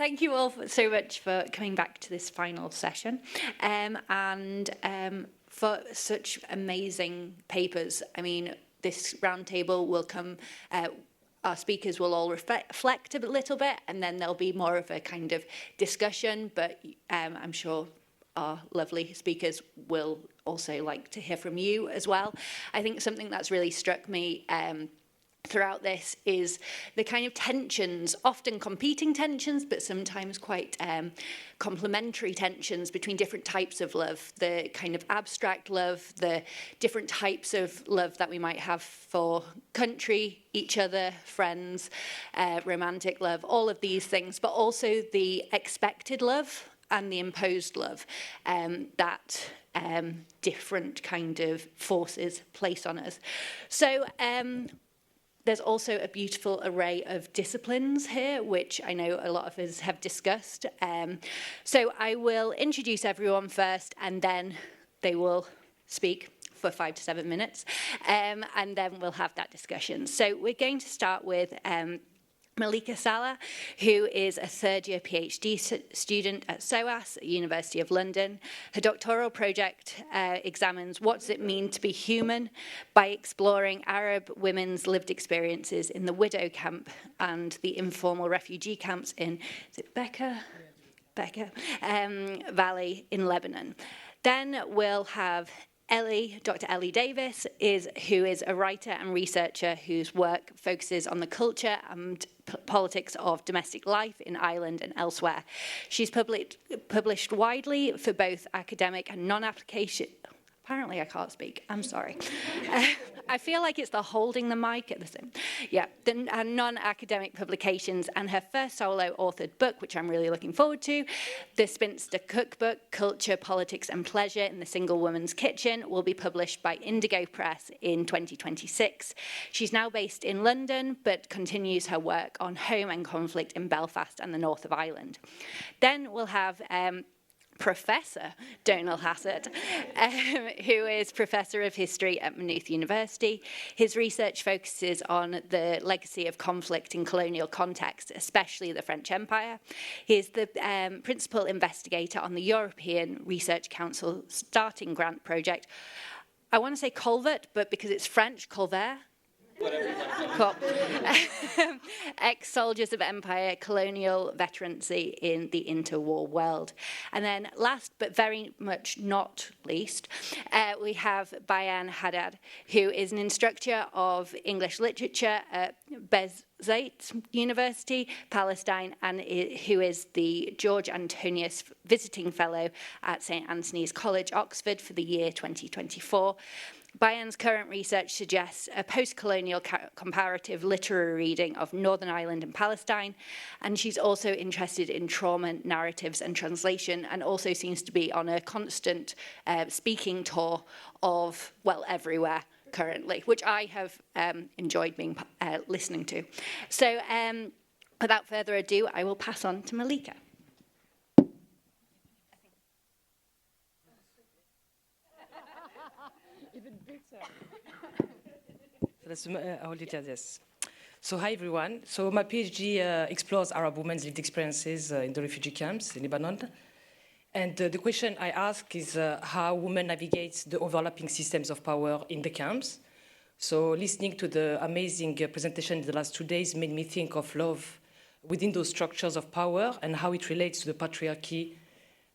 thank you all so much for coming back to this final session and for such amazing papers. I mean, this roundtable will come, our speakers will all reflect a little bit, and then there'll be more of a kind of discussion, but I'm sure our lovely speakers will also like to hear from you as well. I think something that's really struck me throughout this is the kind of tensions, often competing tensions, but sometimes quite complementary tensions between different types of love, the kind of abstract love, the different types of love that we might have for country, each other, friends, romantic love, all of these things, but also the expected love and the imposed love that different kind of forces place on us. So there's also a beautiful array of disciplines here, which I know a lot of us have discussed. So I will introduce everyone first, and then they will speak for 5 to 7 minutes, and then we'll have that discussion. So we're going to start with Malika Saleh, who is a third-year PhD student at SOAS, at University of London. Her doctoral project examines what does it mean to be human by exploring Arab women's lived experiences in the widow camp and the informal refugee camps in, is it Bekaa Valley in Lebanon. Then we'll have Dr. Ellie Davis, who is a writer and researcher whose work focuses on the culture and politics of domestic life in Ireland and elsewhere. She's published widely for both academic and non-application. Apparently I can't speak, I'm sorry. I feel like it's the holding the mic at the same. Yeah, the non-academic publications, and her first solo authored book, which I'm really looking forward to, The Spinster Cookbook, Culture, Politics and Pleasure in the Single Woman's Kitchen, will be published by Indigo Press in 2026. She's now based in London, but continues her work on home and conflict in Belfast and the north of Ireland. Then we'll have Professor Donal Hassett, who is Professor of History at Maynooth University. His research focuses on the legacy of conflict in colonial contexts, especially the French Empire. He is the principal investigator on the European Research Council Starting Grant Project. I want to say Colvert, but because it's French, Colvert. Cool. Ex-soldiers of empire, colonial veterancy in the interwar world. And then last but very much not least, we have Bayan Haddad, who is an instructor of English literature at Bezait University, Palestine, and who is the George Antonius Visiting Fellow at St Anthony's College, Oxford, for the year 2024. Bayan's current research suggests a post-colonial comparative literary reading of Northern Ireland and Palestine, and she's also interested in trauma narratives and translation, and also seems to be on a constant speaking tour of, well, everywhere currently, which I have enjoyed being listening to. So without further ado, I will pass on to Malika. Yes. So hi everyone. So my PhD explores Arab women's lived experiences in the refugee camps in Lebanon. And the question I ask is how women navigate the overlapping systems of power in the camps. So listening to the amazing presentation in the last 2 days made me think of love within those structures of power and how it relates to the patriarchy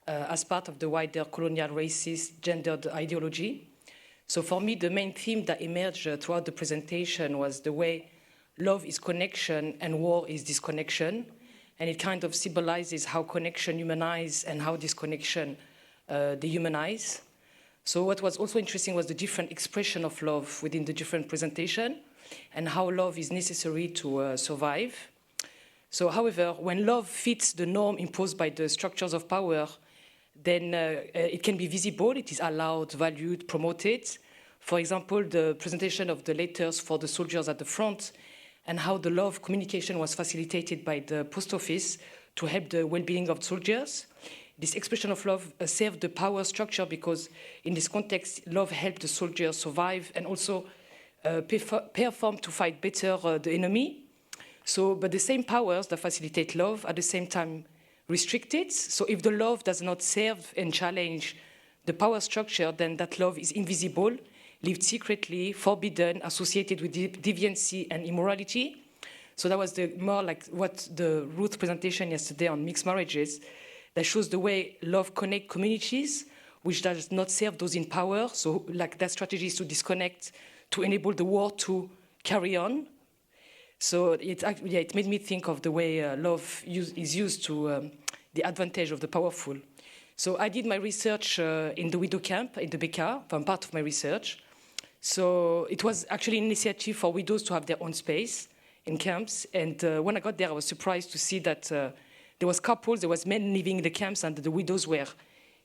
as part of the wider colonial racist gendered ideology. So for me, the main theme that emerged throughout the presentation was the way love is connection and war is disconnection. And it kind of symbolizes how connection humanizes and how disconnection dehumanize. So what was also interesting was the different expression of love within the different presentation and how love is necessary to survive. So however, when love fits the norm imposed by the structures of power, then it can be visible, it is allowed, valued, promoted. For example, the presentation of the letters for the soldiers at the front and how the love communication was facilitated by the post office to help the well-being of soldiers. This expression of love served the power structure because in this context, love helped the soldiers survive and also perform to fight better the enemy. So, but the same powers that facilitate love at the same time restricted. So if the love does not serve and challenge the power structure, then that love is invisible, lived secretly, forbidden, associated with deviancy and immorality. So that was more like what the Ruth presentation yesterday on mixed marriages, that shows the way love connects communities, which does not serve those in power. So like that strategy is to disconnect, to enable the war to carry on. So it made me think of the way love is used to the advantage of the powerful. So I did my research in the widow camp in the BK, from part of my research. So it was actually an initiative for widows to have their own space in camps. And when I got there, I was surprised to see that there was couples, there was men living in the camps, and the widows were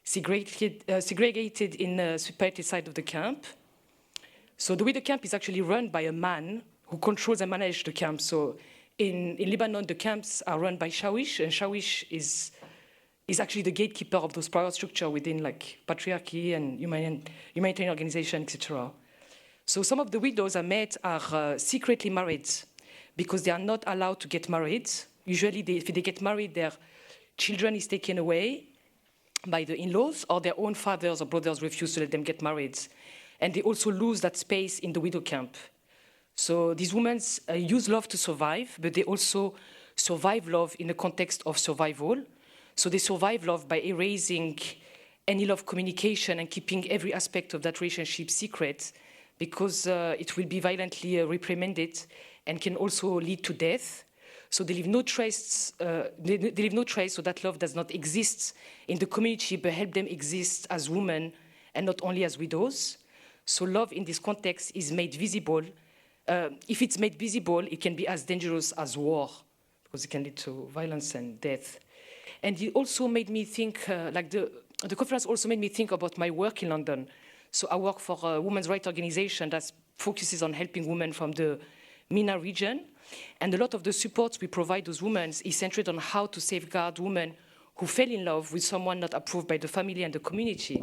segregated in the separated side of the camp. So the widow camp is actually run by a man who controls and manages the camp. So in Lebanon, the camps are run by Shawish, and Shawish is actually the gatekeeper of those power structure within like patriarchy and humanitarian organization, etc. So some of the widows I met are secretly married because they are not allowed to get married. Usually, if they get married, their children is taken away by the in-laws, or their own fathers or brothers refuse to let them get married. And they also lose that space in the widow camp. So these women use love to survive, but they also survive love in the context of survival. So they survive love by erasing any love communication and keeping every aspect of that relationship secret, because it will be violently reprimanded and can also lead to death. So they leave no trace. They leave no trace, so that love does not exist in the community, but help them exist as women and not only as widows. So love in this context is made visible. If it's made visible, it can be as dangerous as war, because it can lead to violence and death. And it also made me think, the conference also made me think about my work in London. So I work for a women's rights organization that focuses on helping women from the MENA region. And a lot of the support we provide those women is centered on how to safeguard women who fell in love with someone not approved by the family and the community.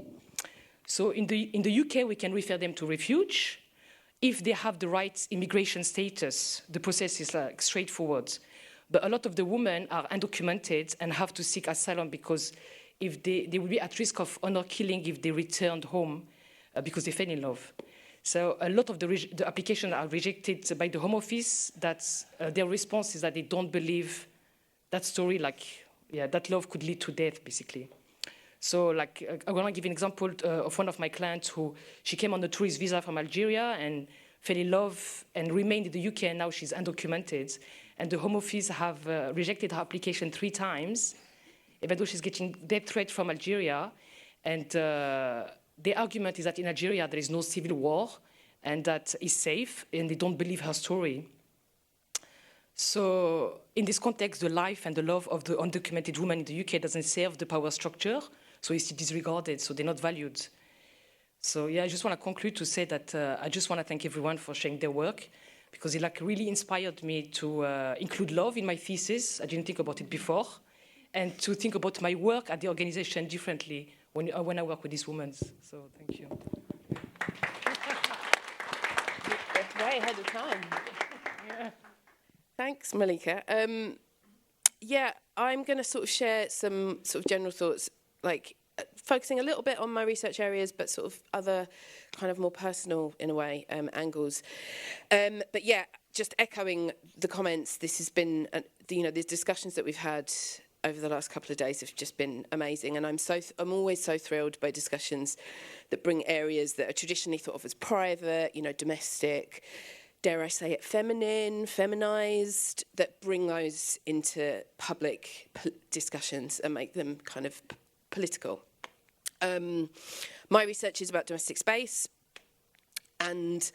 So in the UK, we can refer them to refuge. If they have the right immigration status, the process is straightforward. But a lot of the women are undocumented and have to seek asylum because if they will be at risk of honor killing if they returned home because they fell in love. So a lot of the applications are rejected by the Home Office. Their response is that they don't believe that story, that love could lead to death, basically. So I want to give an example of one of my clients she came on a tourist visa from Algeria and fell in love and remained in the UK, and now she's undocumented. And the Home Office have rejected her application 3 times, even though she's getting death threat from Algeria. And the argument is that in Algeria there is no civil war and that is safe, and they don't believe her story. So in this context, the life and the love of the undocumented woman in the UK doesn't serve the power structure, so it's disregarded, so they're not valued. So yeah, I just want to conclude to say that I just want to thank everyone for sharing their work, because it really inspired me to include love in my thesis. I didn't think about it before, and to think about my work at the organization differently when I work with these women. So thank you. Way ahead of time. Yeah. Thanks, Malika. I'm going to sort of share some sort of general thoughts, focusing a little bit on my research areas, but sort of other kind of more personal, in a way, angles. But yeah, just echoing the comments, this has been, these discussions that we've had over the last couple of days have just been amazing. And I'm always so thrilled by discussions that bring areas that are traditionally thought of as private, domestic, dare I say it, feminine, feminized, that bring those into public discussions and make them kind of political. My research is about domestic space, and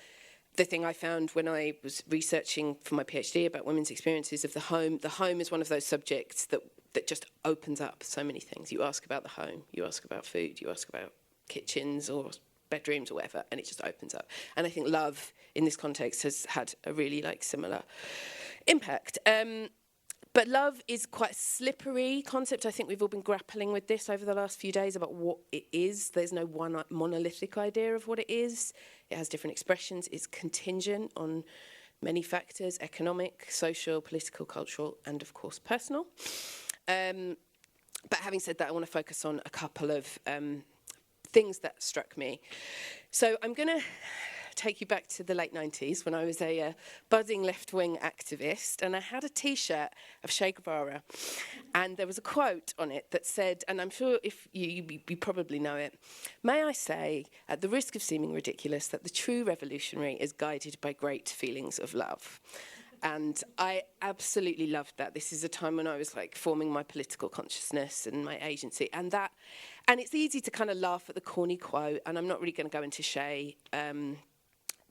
the thing I found when I was researching for my PhD about women's experiences of the home is one of those subjects that just opens up so many things. You ask about the home, you ask about food, you ask about kitchens or bedrooms or whatever, and it just opens up. And I think love in this context has had a really similar impact. But love is quite a slippery concept. I think we've all been grappling with this over the last few days about what it is. There's no one monolithic idea of what it is. It has different expressions. It's contingent on many factors: economic, social, political, cultural, and of course personal. But having said that, I want to focus on a couple of things that struck me. So I'm going to take you back to the late 90s when I was a budding left-wing activist, and I had a T-shirt of Che Guevara, and there was a quote on it that said, and I'm sure if you probably know it, "May I say, at the risk of seeming ridiculous, that the true revolutionary is guided by great feelings of love." And I absolutely loved that. This is a time when I was like forming my political consciousness and my agency, and it's easy to kind of laugh at the corny quote, and I'm not really going to go into Che.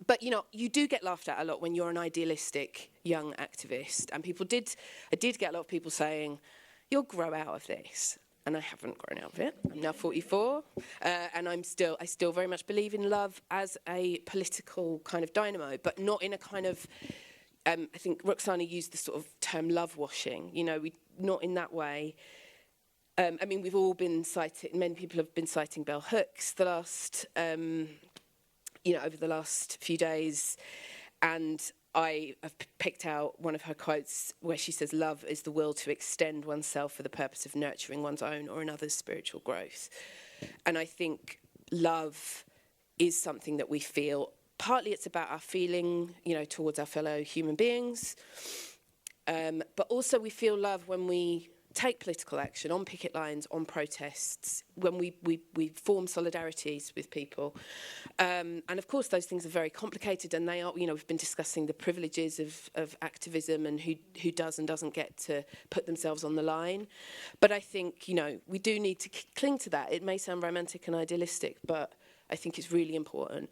But, you know, you do get laughed at a lot when you're an idealistic young activist. And I did get a lot of people saying, "You'll grow out of this." And I haven't grown out of it. I'm now 44. And I still very much believe in love as a political kind of dynamo, but not in a kind of, I think Roxana used the sort of term love washing, you know, not in that way. I mean, we've all been citing, many people have been citing Bell Hooks over the last few days, and I have picked out one of her quotes where she says, "Love is the will to extend oneself for the purpose of nurturing one's own or another's spiritual growth." And I think love is something that we feel. Partly it's about our feeling, you know, towards our fellow human beings, but also we feel love when we take political action on picket lines, on protests, when we form solidarities with people. And of course, those things are very complicated, and they are, you know, we've been discussing the privileges of activism and who does and doesn't get to put themselves on the line. But I think, you know, we do need to cling to that. It may sound romantic and idealistic, but I think it's really important.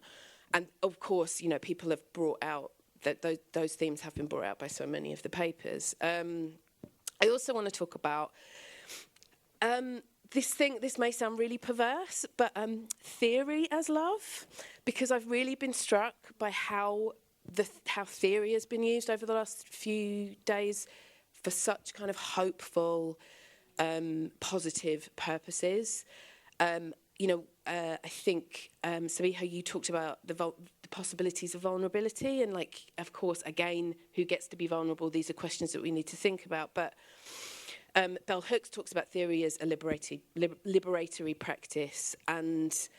And of course, you know, people have brought out that those themes have been brought out by so many of the papers. I also want to talk about this may sound really perverse, but theory as love, because I've really been struck by how theory has been used over the last few days for such kind of hopeful, positive purposes. I think, Sabiha, you talked about the possibilities of vulnerability, and like, of course, again, who gets to be vulnerable? These are questions that we need to think about. But Bell Hooks talks about theory as a liberatory practice, and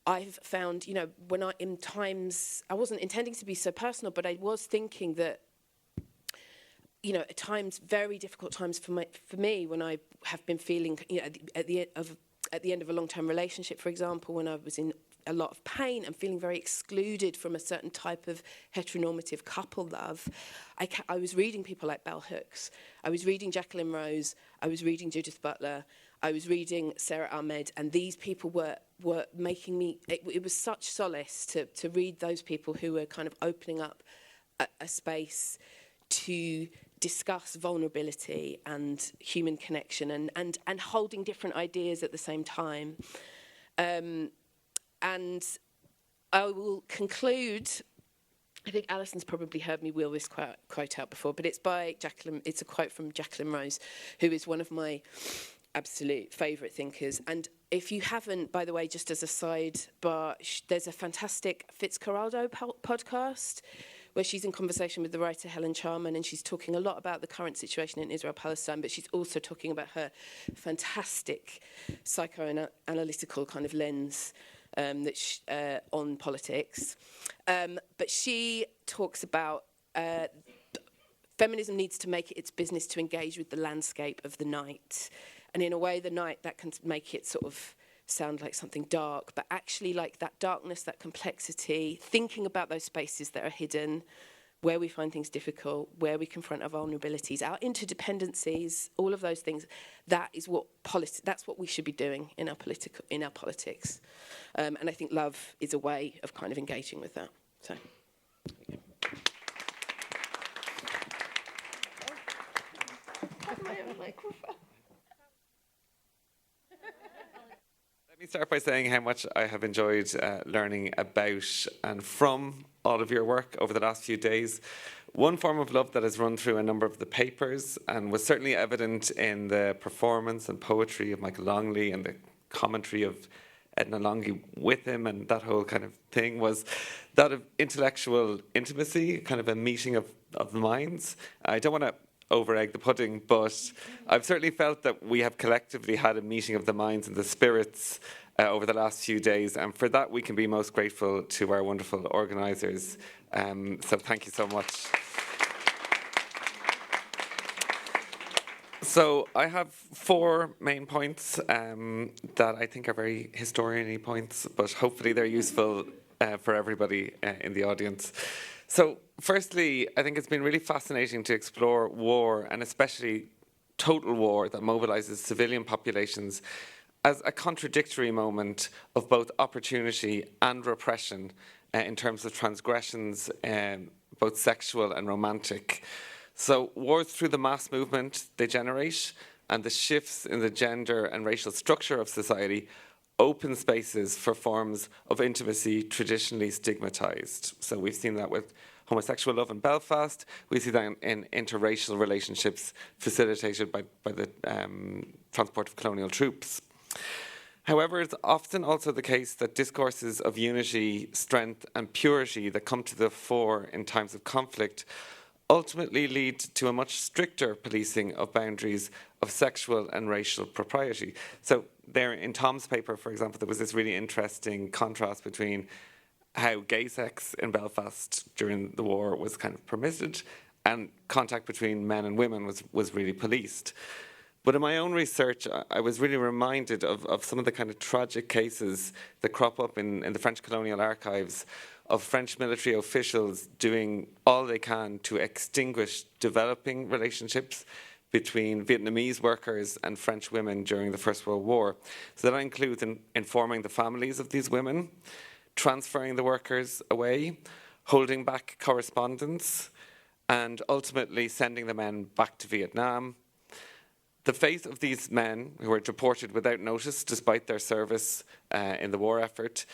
I've found, you know, I wasn't intending to be so personal, but I was thinking that, you know, at times, very difficult times for me, when I have been feeling, you know, at the end of a long-term relationship, for example, when I was in a lot of pain and feeling very excluded from a certain type of heteronormative couple love, I was reading people like Bell Hooks. I was reading Jacqueline Rose. I was reading Judith Butler. I was reading Sarah Ahmed, and these people were making me. It was such solace to read those people who were kind of opening up a space to discuss vulnerability and human connection and holding different ideas at the same time. And I will conclude, I think Alison's probably heard me wheel this quote out before, but it's by Jacqueline. It's a quote from Jacqueline Rose, who is one of my absolute favourite thinkers. And if you haven't, by the way, just as a sidebar, there's a fantastic Fitzcarraldo podcast where she's in conversation with the writer Helen Charman, and she's talking a lot about the current situation in Israel-Palestine, but she's also talking about her fantastic psychoanalytical kind of lens on politics. But she talks about feminism needs to make it its business to engage with the landscape of the night. And in a way, the night, that can make it sort of sound like something dark, but actually like that darkness, that complexity, thinking about those spaces that are hidden, where we find things difficult, where we confront our vulnerabilities, our interdependencies, all of those things. That is that's what we should be doing in our politics. And I think love is a way of kind of engaging with that. So. Let me start by saying how much I have enjoyed learning about and from all of your work over the last few days. One form of love that has run through a number of the papers and was certainly evident in the performance and poetry of Michael Longley and the commentary of Edna Longley with him, and that whole kind of thing was that of intellectual intimacy, kind of a meeting of the minds. I don't want to over-egg the pudding, but I've certainly felt that we have collectively had a meeting of the minds and the spirits over the last few days, and for that we can be most grateful to our wonderful organisers. So thank you so much. So I have 4 main points that I think are very historian-y points, but hopefully they're useful for everybody in the audience. So firstly, I think it's been really fascinating to explore war, and especially total war that mobilises civilian populations, as a contradictory moment of both opportunity and repression in terms of transgressions, both sexual and romantic. So wars through the mass movement they generate, and the shifts in the gender and racial structure of society open spaces for forms of intimacy traditionally stigmatized. So we've seen that with homosexual love in Belfast. We see that in interracial relationships facilitated by the transport of colonial troops. However, it's often also the case that discourses of unity, strength, and purity that come to the fore in times of conflict ultimately lead to a much stricter policing of boundaries of sexual and racial propriety. So there in Tom's paper, for example, there was this really interesting contrast between how gay sex in Belfast during the war was kind of permitted, and contact between men and women was really policed. But in my own research, I was really reminded of some of the kind of tragic cases that crop up in the French colonial archives of French military officials doing all they can to extinguish developing relationships between Vietnamese workers and French women during the First World War. So that includes informing the families of these women, transferring the workers away, holding back correspondence, and ultimately sending the men back to Vietnam. The fate of these men, who were deported without notice despite their service in the war effort,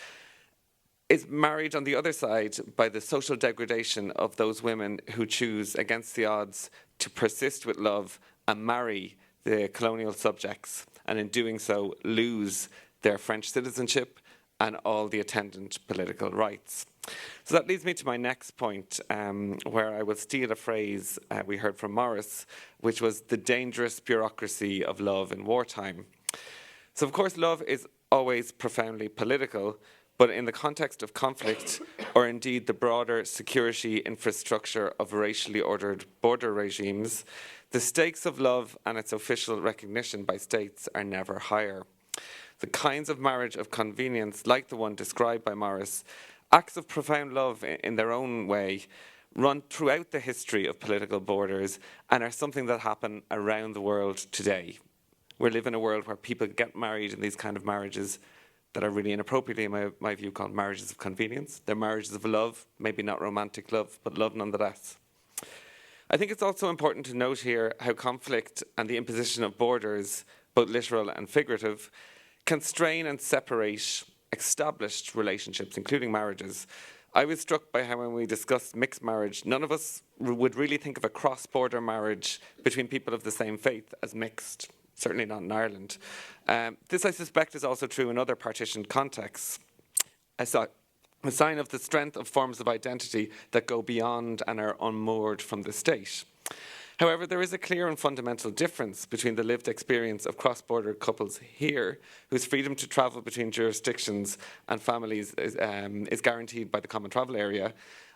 is married on the other side by the social degradation of those women who choose against the odds to persist with love and marry the colonial subjects, and in doing so lose their French citizenship and all the attendant political rights. So that leads me to my next point, where I will steal a phrase we heard from Morris, which was the dangerous bureaucracy of love in wartime. So of course love is always profoundly political, but in the context of conflict, or indeed the broader security infrastructure of racially ordered border regimes, the stakes of love and its official recognition by states are never higher. The kinds of marriage of convenience, like the one described by Morris, acts of profound love in their own way, run throughout the history of political borders and are something that happen around the world today. We live in a world where people get married in these kind of marriages that are really inappropriately, in my view, called marriages of convenience. They're marriages of love, maybe not romantic love, but love nonetheless. I think it's also important to note here how conflict and the imposition of borders, both literal and figurative, can strain and separate established relationships, including marriages. I was struck by how when we discussed mixed marriage, none of us would really think of a cross-border marriage between people of the same faith as mixed. Certainly not in Ireland. This, I suspect, is also true in other partitioned contexts. A sign of the strength of forms of identity that go beyond and are unmoored from the state. However, there is a clear and fundamental difference between the lived experience of cross-border couples here, whose freedom to travel between jurisdictions and families is guaranteed by the Common Travel Area,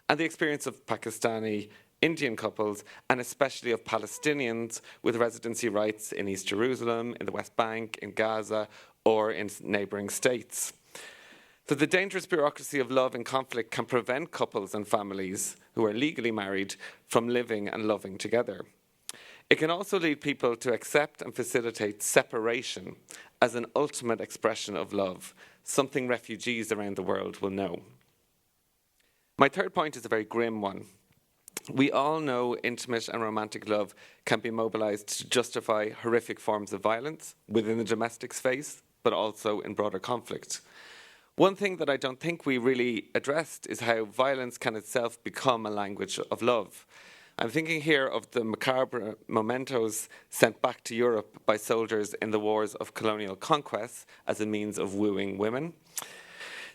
and the experience of Pakistani Indian couples, and especially of Palestinians with residency rights in East Jerusalem, in the West Bank, in Gaza, or in neighbouring states. So the dangerous bureaucracy of love and conflict can prevent couples and families who are legally married from living and loving together. It can also lead people to accept and facilitate separation as an ultimate expression of love, something refugees around the world will know. My third point is a very grim one. We all know intimate and romantic love can be mobilized to justify horrific forms of violence within the domestic space, but also in broader conflict. One thing that I don't think we really addressed is how violence can itself become a language of love. I'm thinking here of the macabre mementos sent back to Europe by soldiers in the wars of colonial conquest as a means of wooing women.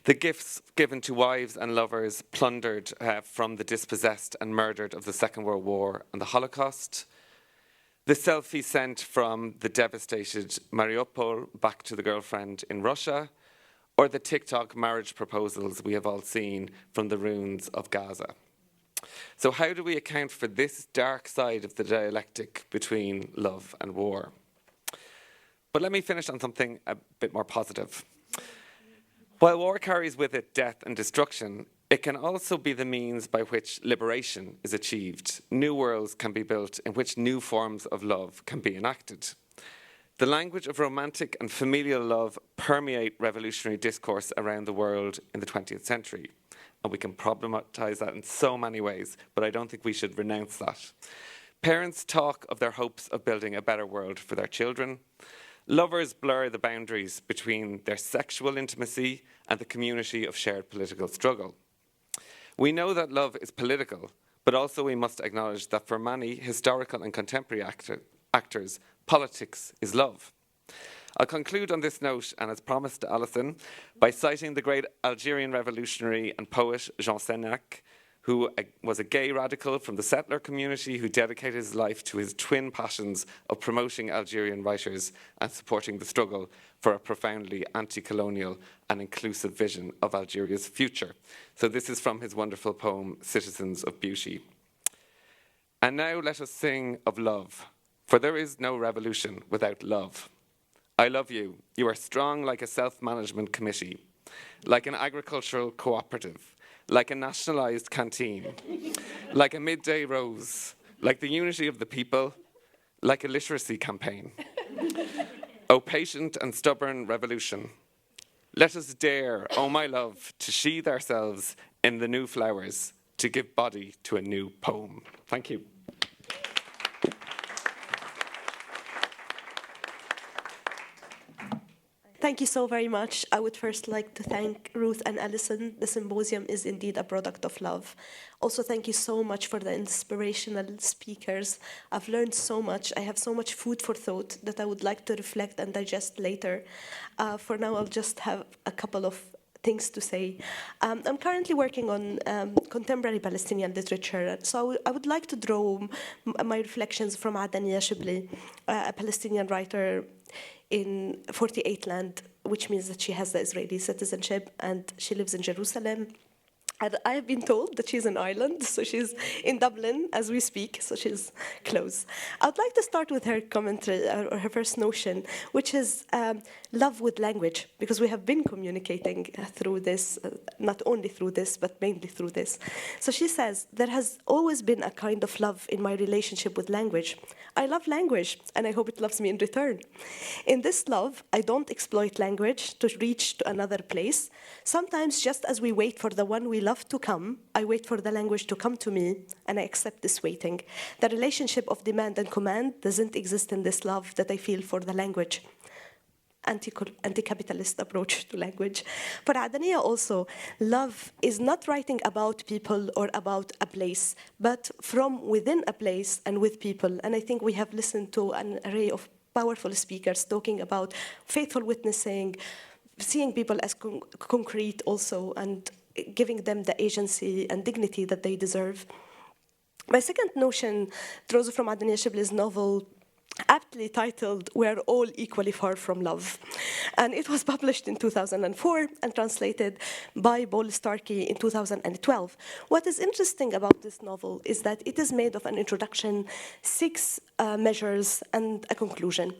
The gifts given to wives and lovers plundered from the dispossessed and murdered of the Second World War and the Holocaust. The selfie sent from the devastated Mariupol back to the girlfriend in Russia, or the TikTok marriage proposals we have all seen from the ruins of Gaza. So how do we account for this dark side of the dialectic between love and war? But let me finish on something a bit more positive. While war carries with it death and destruction, it can also be the means by which liberation is achieved. New worlds can be built in which new forms of love can be enacted. The language of romantic and familial love permeate revolutionary discourse around the world in the 20th century. And we can problematize that in so many ways, but I don't think we should renounce that. Parents talk of their hopes of building a better world for their children. Lovers blur the boundaries between their sexual intimacy and the community of shared political struggle. We know that love is political, but also we must acknowledge that for many historical and contemporary actors, politics is love. I'll conclude on this note, and as promised to Alison, by citing the great Algerian revolutionary and poet Jean Sénac, who was a gay radical from the settler community who dedicated his life to his twin passions of promoting Algerian writers and supporting the struggle for a profoundly anti-colonial and inclusive vision of Algeria's future. So this is from his wonderful poem, Citizens of Beauty. And now let us sing of love, for there is no revolution without love. I love you. You are strong like a self-management committee, like an agricultural cooperative, like a nationalised canteen, like a midday rose, like the unity of the people, like a literacy campaign. O patient and stubborn revolution, let us dare, O my love, to sheathe ourselves in the new flowers, to give body to a new poem. Thank you. Thank you so very much. I would first like to thank Ruth and Alison. The symposium is indeed a product of love. Also, thank you so much for the inspirational speakers. I've learned so much. I have so much food for thought that I would like to reflect and digest later. For now, I'll just have a couple of things to say. I'm currently working on contemporary Palestinian literature, so I would like to draw my reflections from Adania Shibli, a Palestinian writer in 48 land, which means that she has the Israeli citizenship and she lives in Jerusalem. And I have been told that she's in Ireland, so she's in Dublin as we speak, so she's close. I'd like to start with her commentary, or her first notion, which is love with language, because we have been communicating through this, not only through this, but mainly through this. So she says, there has always been a kind of love in my relationship with language. I love language, and I hope it loves me in return. In this love, I don't exploit language to reach to another place. Sometimes, just as we wait for the one we love to come, I wait for the language to come to me, and I accept this waiting. The relationship of demand and command doesn't exist in this love that I feel for the language. Anti-capitalist approach to language. For Adania also, love is not writing about people or about a place, but from within a place and with people. And I think we have listened to an array of powerful speakers talking about faithful witnessing, seeing people as concrete also, and giving them the agency and dignity that they deserve. My second notion draws from Adania Shibli's novel, aptly titled We're All Equally Far From Love. And it was published in 2004 and translated by Paul Starkey in 2012. What is interesting about this novel is that it is made of an introduction, 6 measures, and a conclusion.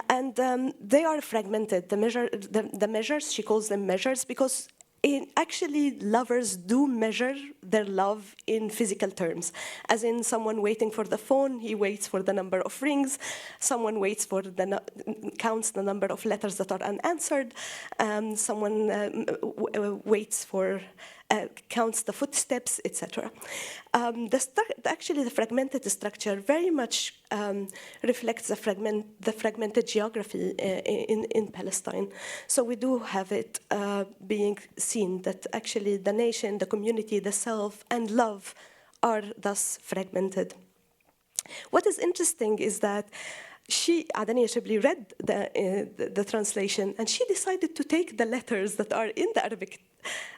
And they are fragmented. The measures, she calls them measures, because actually, lovers do measure their love in physical terms, as in someone waiting for the phone, he waits for the number of rings, someone waits for counts the number of letters that are unanswered, someone waits for counts the footsteps, etc. Actually, the fragmented structure very much reflects the fragmented geography in Palestine. So we do have it being seen that actually the nation, the community, the self, and love are thus fragmented. What is interesting is that Adania Shibli, read the translation, and she decided to take the letters that are in the Arabic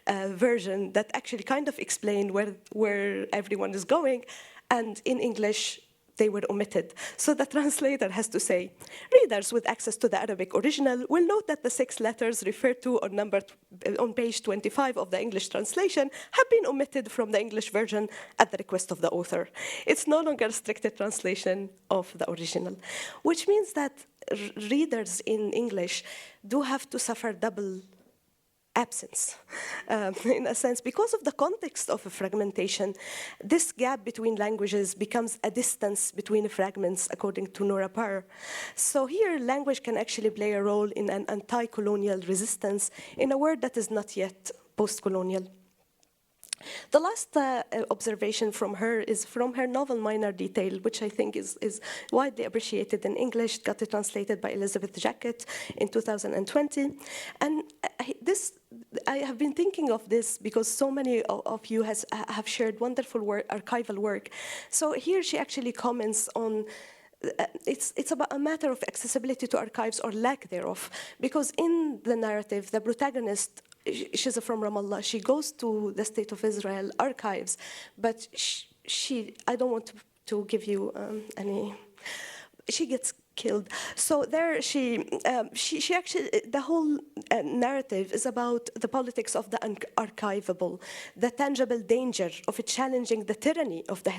version that actually kind of explain where everyone is going, and in English they were omitted. So the translator has to say, readers with access to the Arabic original will note that the 6 letters referred to or numbered on page 25 of the English translation have been omitted from the English version at the request of the author. It's no longer a stricted translation of the original, which means that readers in English do have to suffer double absence, in a sense, because of the context of a fragmentation. This gap between languages becomes a distance between fragments, according to Nora Parr. So here, language can actually play a role in an anti-colonial resistance in a world that is not yet post-colonial. The last observation from her is from her novel Minor Detail, which I think is widely appreciated in English. It got it translated by Elizabeth Jackett in 2020. And I have been thinking of this because so many of you have shared wonderful work, archival work. So here she actually comments on it's about a matter of accessibility to archives or lack thereof, because in the narrative, the protagonist, she's from Ramallah, she goes to the State of Israel archives, but I don't want to give you any, she gets killed. So there she actually, the whole narrative is about the politics of the archivable, the tangible danger of it challenging the tyranny of the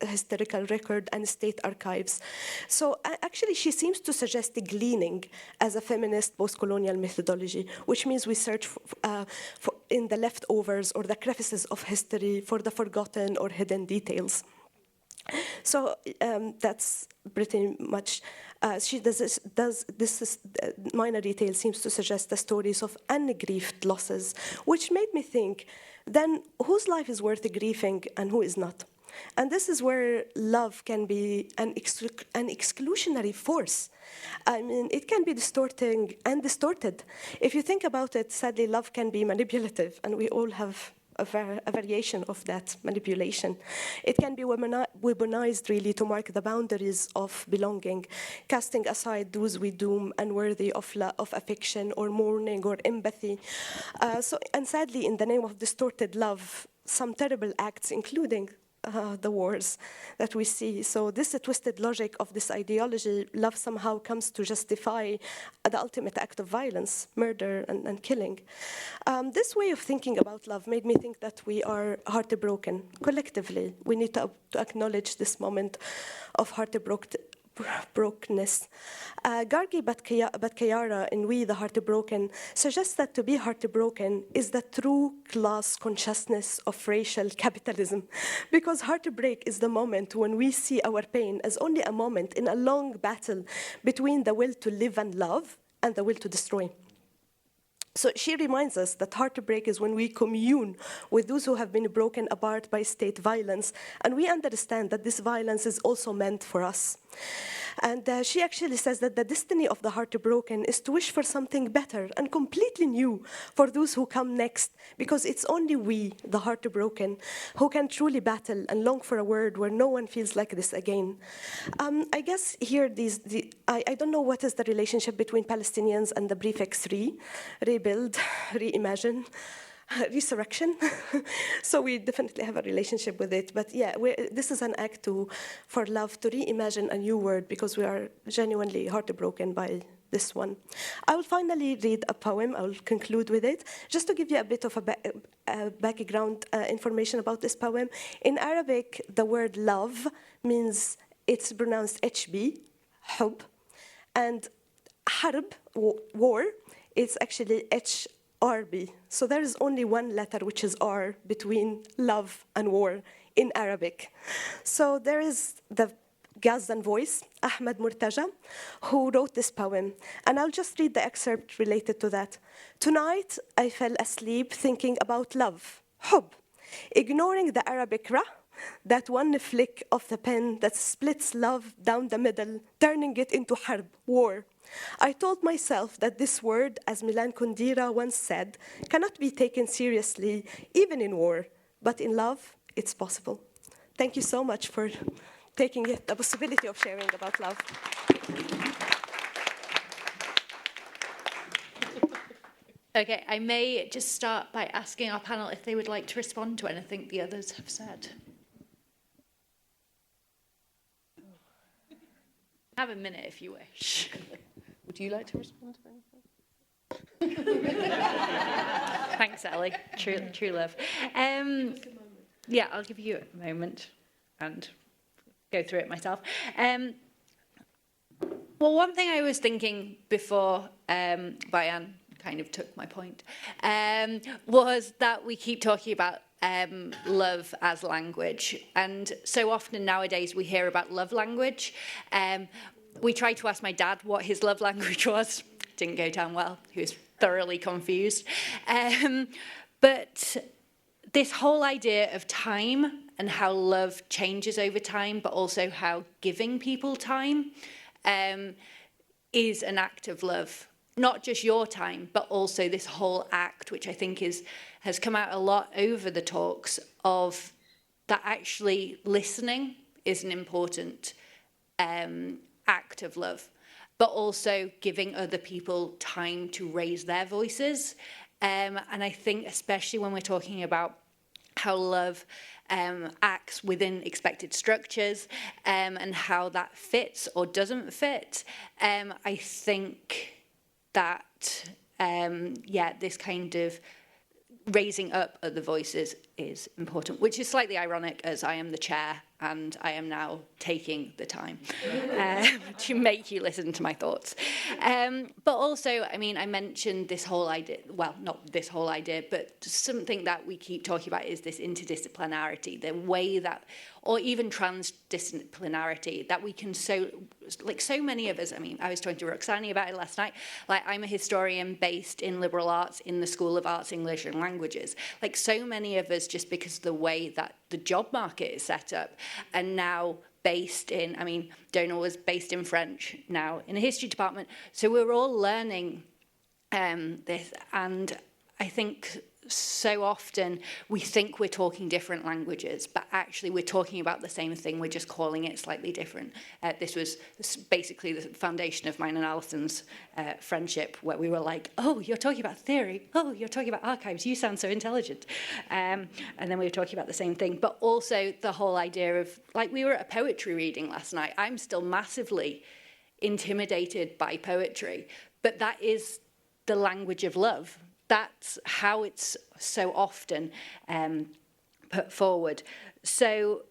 historical record and state archives. So actually she seems to suggest gleaning as a feminist post-colonial methodology, which means we search for in the leftovers or the crevices of history for the forgotten or hidden details. So that's pretty much, she does this Minor Detail seems to suggest the stories of ungrieved losses, which made me think, then whose life is worth grieving and who is not? And this is where love can be an exclusionary force. I mean, it can be distorting and distorted. If you think about it, sadly, love can be manipulative, and we all have a variation of that manipulation. It can be weaponized, really, to mark the boundaries of belonging, casting aside those we doom unworthy of affection or mourning or empathy. And sadly, in the name of distorted love, some terrible acts, including the wars that we see. So this twisted logic of this ideology, love somehow comes to justify the ultimate act of violence, murder and killing. This way of thinking about love made me think that we are heartbroken collectively. We need to acknowledge this moment of heartbrokenness. Gargi Batkayara in We the Heartbroken suggests that to be heartbroken is the true class consciousness of racial capitalism, because heartbreak is the moment when we see our pain as only a moment in a long battle between the will to live and love and the will to destroy. So she reminds us that heartbreak is when we commune with those who have been broken apart by state violence, and we understand that this violence is also meant for us. And she actually says that the destiny of the heartbroken is to wish for something better and completely new for those who come next, because it's only we, the heartbroken, who can truly battle and long for a world where no one feels like this again. I guess here, I don't know what is the relationship between Palestinians and the prefix rebuild, reimagine, resurrection. So we definitely have a relationship with it. But yeah, this is an act for love to reimagine a new word, because we are genuinely heartbroken by this one. I will finally read a poem. I will conclude with it. Just to give you a bit of a background information about this poem. In Arabic, the word love means, it's pronounced HB, hub, and harb, war, it's actually HRB. So there is only one letter, which is R, between love and war in Arabic. So there is the Gazan voice, Ahmed Murtaja, who wrote this poem. And I'll just read the excerpt related to that. Tonight, I fell asleep thinking about love, hub, ignoring the Arabic ra, that one flick of the pen that splits love down the middle, turning it into harb, war. I told myself that this word, as Milan Kundera once said, cannot be taken seriously, even in war. But in love, it's possible. Thank you so much for taking the possibility of sharing about love. Okay, I may just start by asking our panel if they would like to respond to anything the others have said. Have a minute if you wish. Would you like to respond to anything? Thanks, Ellie. True love. Yeah, I'll give you a moment and go through it myself. Well, one thing I was thinking before Bayan kind of took my point was that we keep talking about love as language. And so often nowadays we hear about love language. We tried to ask my dad what his love language was. Didn't go down well. He was thoroughly confused. But this whole idea of time and how love changes over time, but also how giving people time is an act of love. Not just your time, but also this whole act, which I think has come out a lot over the talks, of that actually listening is an important act of love, but also giving other people time to raise their voices. And I think especially when we're talking about how love acts within expected structures and how that fits or doesn't fit, I think that, this kind of raising up other voices is important, which is slightly ironic as I am the chair and I am now taking the time to make you listen to my thoughts. But also, I mean, I mentioned this whole idea, well, not this whole idea, but something that we keep talking about is this interdisciplinarity, the way that, or even transdisciplinarity, that we can so many of us, I mean, I was talking to Roxani about it last night, like I'm a historian based in liberal arts in the School of Arts, English and Languages. Like so many of us, just because of the way that the job market is set up, and now based in, I mean, Donal was based in French, now in a history department. So we're all learning this, and I think so often we think we're talking different languages, but actually we're talking about the same thing, we're just calling it slightly different. This was basically the foundation of mine and Alison's friendship, where we were like, oh, you're talking about theory, oh, you're talking about archives, you sound so intelligent. And then we were talking about the same thing, but also the whole idea of, like, we were at a poetry reading last night. I'm still massively intimidated by poetry, but that is the language of love. That's how it's so often put forward. So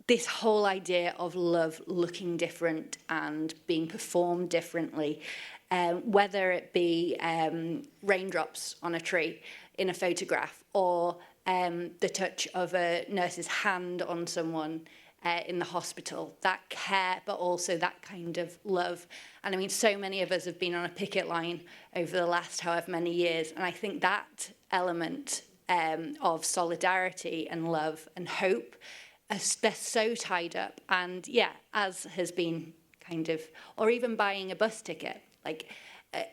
this whole idea of love looking different and being performed differently, whether it be raindrops on a tree in a photograph, or the touch of a nurse's hand on someone in the hospital, that care, but also that kind of love. And I mean, so many of us have been on a picket line over the last however many years, and I think that element of solidarity and love and hope, they're so tied up. And yeah, as has been kind of, or even buying a bus ticket, like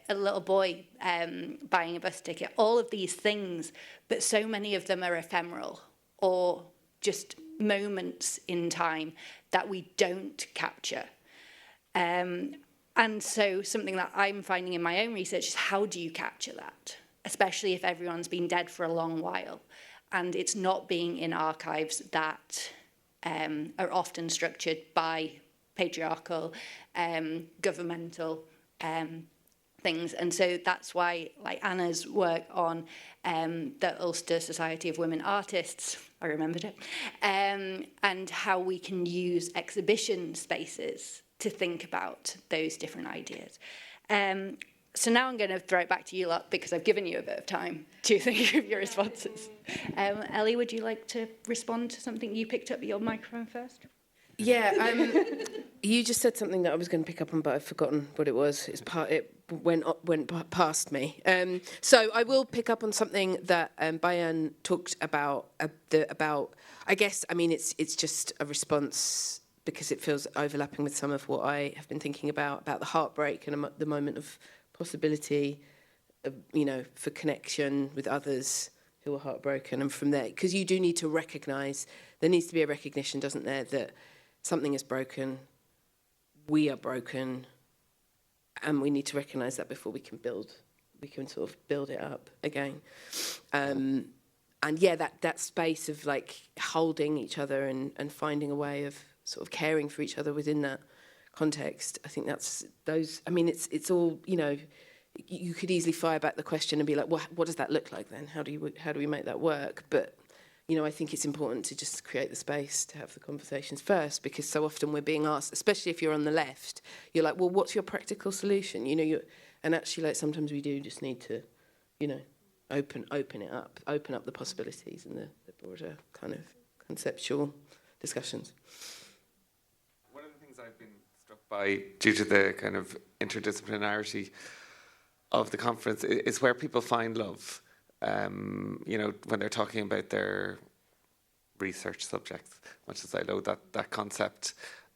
a little boy buying a bus ticket, all of these things, but so many of them are ephemeral or just moments in time that we don't capture. And so something that I'm finding in my own research is, how do you capture that? Especially if everyone's been dead for a long while and it's not being in archives that are often structured by patriarchal, governmental things. And so that's why, like Anna's work on the Ulster Society of Women Artists, I remembered it, and how we can use exhibition spaces to think about those different ideas. So now I'm going to throw it back to you lot, because I've given you a bit of time to think of your responses. Ellie, would you like to respond to something you picked up your microphone first? Yeah, you just said something that I was going to pick up on, but I've forgotten what it was. It went past me. So I will pick up on something that Bayan talked about. I guess, I mean, it's just a response because it feels overlapping with some of what I have been thinking about the heartbreak and the moment of possibility, for connection with others who are heartbroken, and from there, because you do need to recognise, there needs to be a recognition, doesn't there, that something is broken, we are broken, and we need to recognise that before we can sort of build it up again. And yeah, that space of like holding each other and finding a way of sort of caring for each other within that context. I think that's those. I mean, it's all, you know. You could easily fire back the question and be like, well, what does that look like then? How do we make that work? But you know, I think it's important to just create the space to have the conversations first, because so often we're being asked, especially if you're on the left, you're like, well, what's your practical solution? You know, and actually, like, sometimes we do just need to, you know, open it up, open up the possibilities and the broader kind of conceptual discussions. One of the things I've been struck by, due to the kind of interdisciplinarity of the conference, is where people find love. You know, when they're talking about their research subjects, much as I know that concept.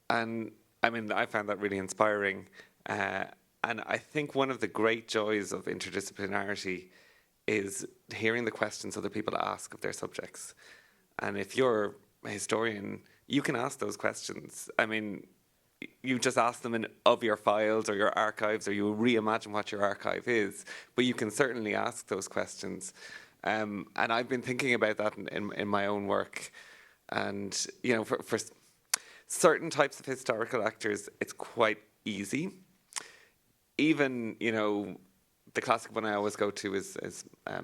And I mean, I found that really inspiring. And I think one of the great joys of interdisciplinarity is hearing the questions other people ask of their subjects. And if you're a historian, you can ask those questions. I mean, you just ask them of your files or your archives, or you reimagine what your archive is, but you can certainly ask those questions. And I've been thinking about that in my own work. And, you know, for certain types of historical actors, it's quite easy. Even, you know, the classic one I always go to is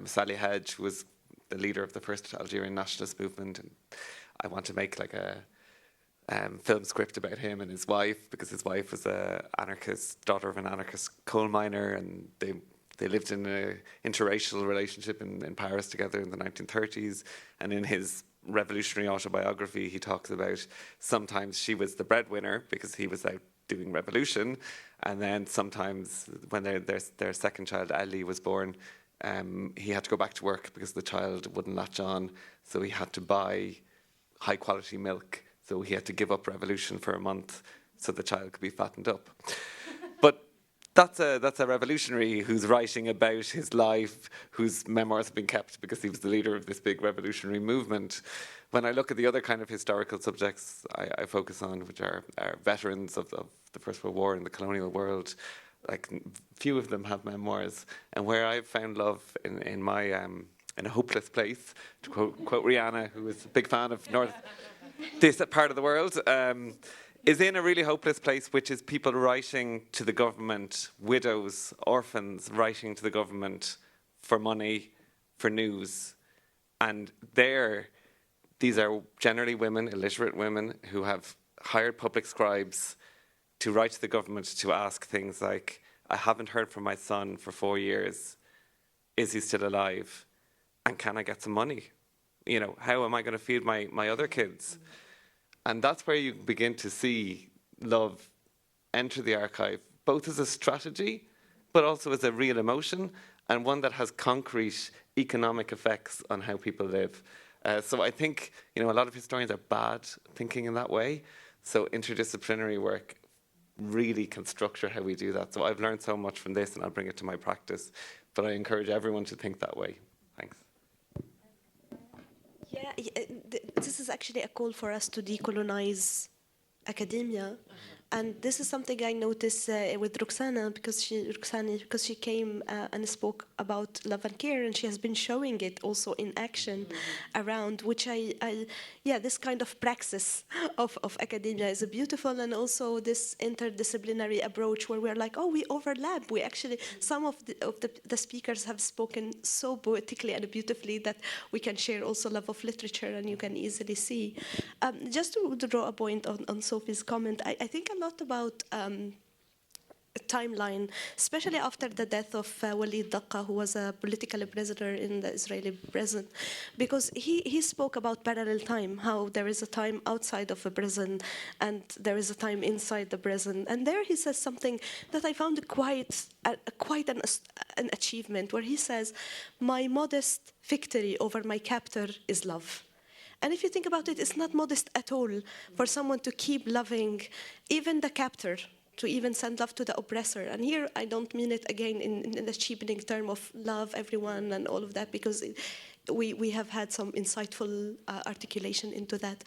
Sally Hedge, who was the leader of the first Algerian nationalist movement. And I want to make like a film script about him and his wife, because his wife was a anarchist, daughter of an anarchist coal miner, and they lived in an interracial relationship in Paris together in the 1930s. And in his revolutionary autobiography, he talks about sometimes she was the breadwinner because he was out doing revolution, and then sometimes when their second child, Ali, was born, he had to go back to work because the child wouldn't latch on, so he had to buy high quality milk. So he had to give up revolution for a month so the child could be fattened up. But that's a revolutionary who's writing about his life, whose memoirs have been kept because he was the leader of this big revolutionary movement. When I look at the other kind of historical subjects I focus on, which are veterans of the First World War and the colonial world, like few of them have memoirs. And where I've found love in my in a hopeless place, to quote Rihanna, who was a big fan of this part of the world, is in a really hopeless place, which is people writing to the government, widows, orphans, writing to the government for money, for news. And these are generally women, illiterate women, who have hired public scribes to write to the government to ask things like, I haven't heard from my son for 4 years. Is he still alive? And can I get some money? You know, how am I going to feed my other kids? And that's where you begin to see love enter the archive, both as a strategy, but also as a real emotion, and one that has concrete economic effects on how people live. So I think, you know, a lot of historians are bad thinking in that way. So interdisciplinary work really can structure how we do that. So I've learned so much from this, and I'll bring it to my practice. But I encourage everyone to think that way. Thanks. Yeah, this is actually a call for us to decolonize academia. And this is something I noticed with Roxana, because she came and spoke about love and care, and she has been showing it also in action around, which this kind of praxis of academia is beautiful, and also this interdisciplinary approach where we're like, oh, we overlap. We actually, some of the speakers have spoken so poetically and beautifully that we can share also love of literature, and you can easily see. Just to draw a point on Sophie's comment, I think a lot about timeline, especially after the death of Walid Daqqa, who was a political prisoner in the Israeli prison, because he spoke about parallel time, how there is a time outside of a prison and there is a time inside the prison. And there he says something that I found quite an achievement, where he says, my modest victory over my captor is love. And if you think about it, it's not modest at all for someone to keep loving even the captor, to even send love to the oppressor. And here I don't mean it again in the cheapening term of love everyone and all of that, because we have had some insightful articulation into that.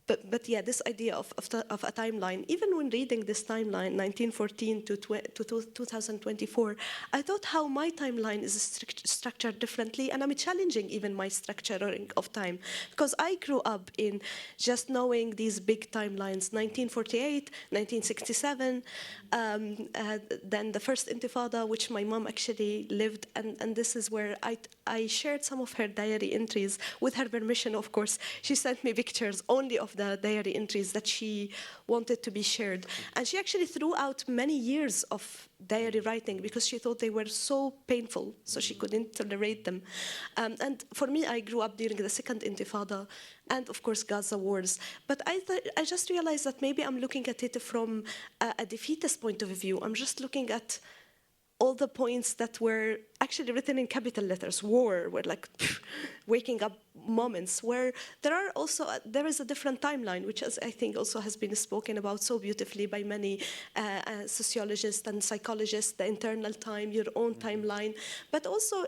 but yeah, this idea of a timeline, even when reading this timeline, 1914 to 2024, I thought how my timeline is structured differently, and I'm challenging even my structuring of time, because I grew up in just knowing these big timelines, 1948, 1967, then the first Intifada, which my mom actually lived, and this is where I shared some of her diary entries, with her permission, of course. She sent me pictures only of the diary entries that she wanted to be shared. And she actually threw out many years of diary writing because she thought they were so painful, so she couldn't tolerate them. And for me, I grew up during the second Intifada and, of course, Gaza wars. But I just realized that maybe I'm looking at it from a defeatist point of view. I'm just looking at all the points that were actually written in capital letters, war, were like waking up moments, where there is a different timeline, which I think also has been spoken about so beautifully by many sociologists and psychologists, the internal time, your own timeline. But also,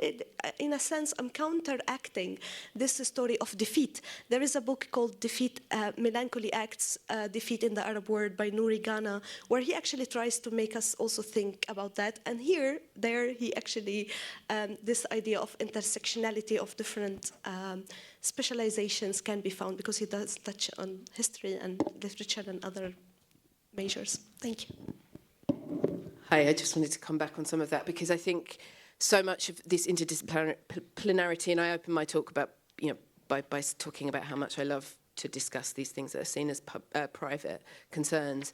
in a sense, I'm counteracting this story of defeat. There is a book called Defeat, Melancholy Acts, Defeat in the Arab World by Nouri Ghana, where he actually tries to make us also think about that. And there he actually, this idea of intersectionality of different specializations can be found, because he does touch on history and literature and other measures. Thank you. Hi, I just wanted to come back on some of that, because I think so much of this interdisciplinarity, and I open my talk about, by talking about how much I love to discuss these things that are seen as private concerns.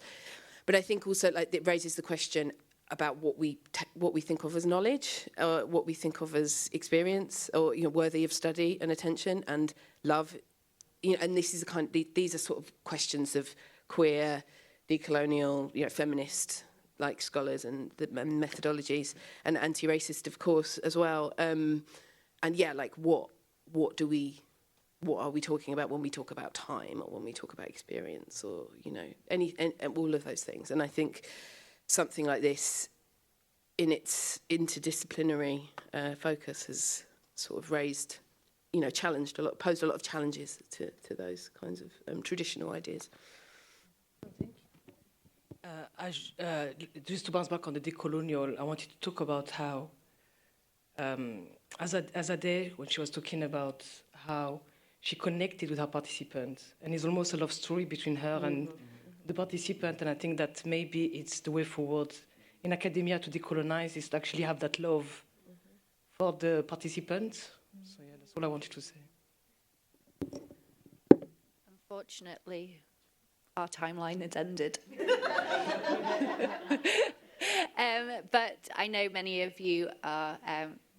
But I think also it raises the question about what we think of as knowledge, or what we think of as experience, or worthy of study and attention and love. And this is these are sort of questions of queer, decolonial, feminist scholars and methodologies, and anti-racist, of course, as well. And yeah, what are we talking about when we talk about time, or when we talk about experience, or and all of those things. And I think something like this, in its interdisciplinary focus, has sort of raised, challenged a lot, posed a lot of challenges to those kinds of traditional ideas. Just to bounce back on the decolonial, I wanted to talk about how, Azadeh, when she was talking about how she connected with her participants, and it's almost a love story between her and the participant, and I think that maybe it's the way forward in academia to decolonize, is to actually have that love for the participants. So yeah, that's all I wanted to say. Unfortunately, our timeline has ended. But I know many of you are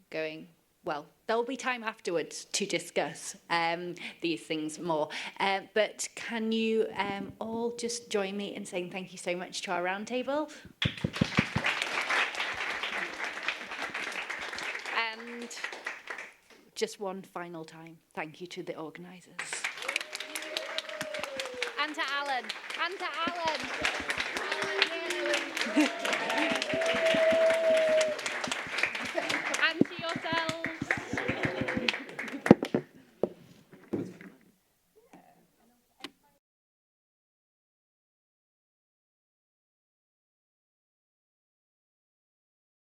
going, well, there will be time afterwards to discuss these things more. But can you all just join me in saying thank you so much to our roundtable? And just one final time, thank you to the organisers. And to Alan. And to Alan. Alan,